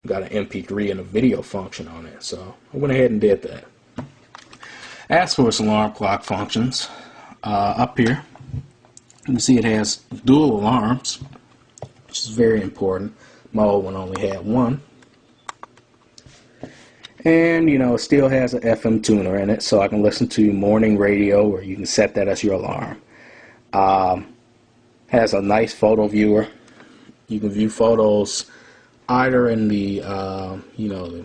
got an MP3 and a video function on it, so I went ahead and did that. As for its alarm clock functions, up here you can see it has dual alarms, which is very important. My old one only had one. And you know, it still has an FM tuner in it, so I can listen to morning radio, or you can set that as your alarm. Has a nice photo viewer. You can view photos either in the you know,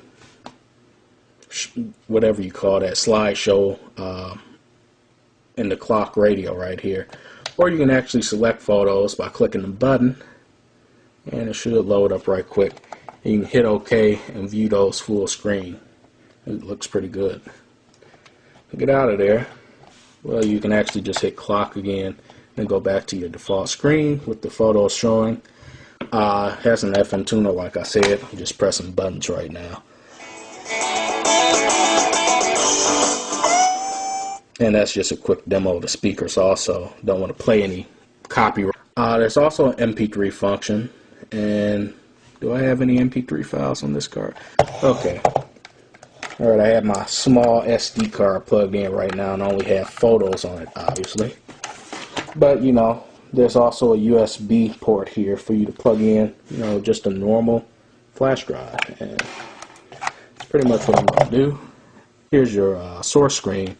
whatever you call that, slideshow in the clock radio right here, or you can actually select photos by clicking the button, and it should load up right quick. You can hit OK and view those full screen. It looks pretty good. To get out of there, well, you can actually just hit clock again and go back to your default screen with the photos showing. Has an FM tuner, like I said. I'm just pressing buttons right now. And that's just a quick demo of the speakers also. Don't want to play any copyright. There's also an MP3 function. And do I have any MP3 files on this card? Okay. Alright, I have my small SD card plugged in right now and only have photos on it, obviously. But, you know, there's also a USB port here for you to plug in, you know, just a normal flash drive. And that's pretty much what I'm going to do. Here's your source screen.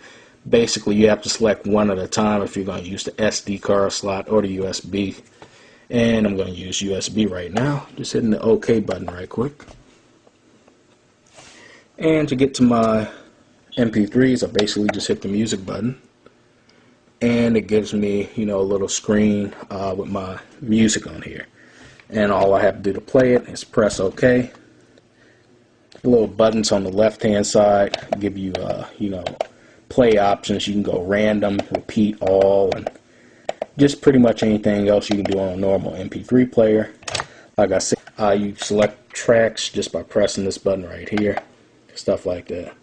Basically, you have to select one at a time if you're going to use the SD card slot or the USB. And I'm going to use USB right now. Just hitting the OK button right quick. And to get to my MP3s, I basically just hit the music button. And it gives me, you know, a little screen with my music on here. And all I have to do to play it is press OK. The little buttons on the left-hand side give you, you know, play options. You can go random, repeat all, and just pretty much anything else you can do on a normal MP3 player. Like I said, you select tracks just by pressing this button right here. Stuff like that.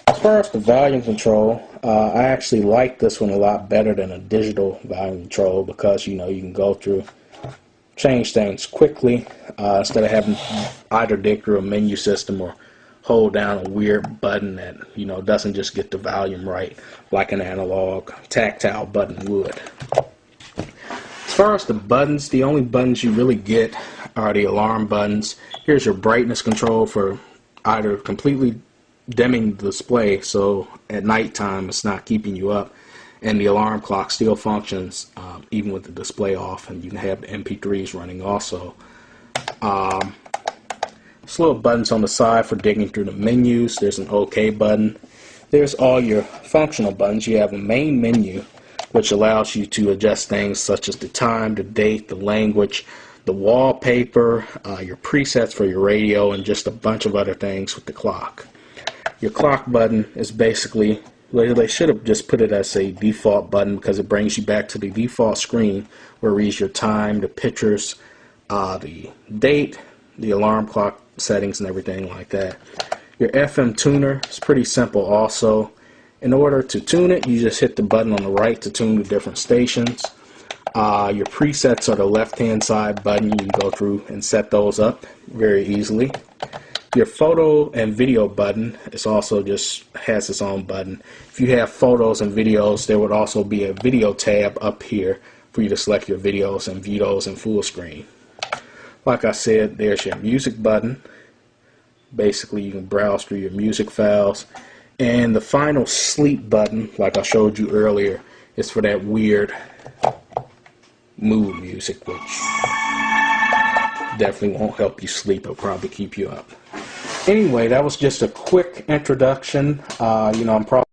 As far as the volume control, I actually like this one a lot better than a digital volume control because, you know, you can go through, change things quickly instead of having either dig through a menu system or hold down a weird button that, you know, doesn't just get the volume right like an analog tactile button would. As far as the buttons, the only buttons you really get are the alarm buttons. Here's your brightness control for either completely dimming the display so at nighttime it's not keeping you up, and the alarm clock still functions even with the display off, and you can have the MP3s running also. There's little buttons on the side for digging through the menus. There's an OK button. There's all your functional buttons. You have a main menu, which allows you to adjust things such as the time, the date, the language, the wallpaper, your presets for your radio, and just a bunch of other things with the clock. Your clock button is basically, they should have just put it as a default button because it brings you back to the default screen where it reads your time, the pictures, the date, the alarm clock settings, and everything like that. Your FM tuner is pretty simple also. In order to tune it, you just hit the button on the right to tune the different stations. Your presets are the left-hand side button. You can go through and set those up very easily. Your photo and video button is also just has its own button. If you have photos and videos, there would also be a video tab up here for you to select your videos and view those in full screen. Like I said, there's your music button. Basically, you can browse through your music files. And the final sleep button, like I showed you earlier, is for that weird mood music, which definitely won't help you sleep. It'll probably keep you up. Anyway, that was just a quick introduction. You know, I'm probably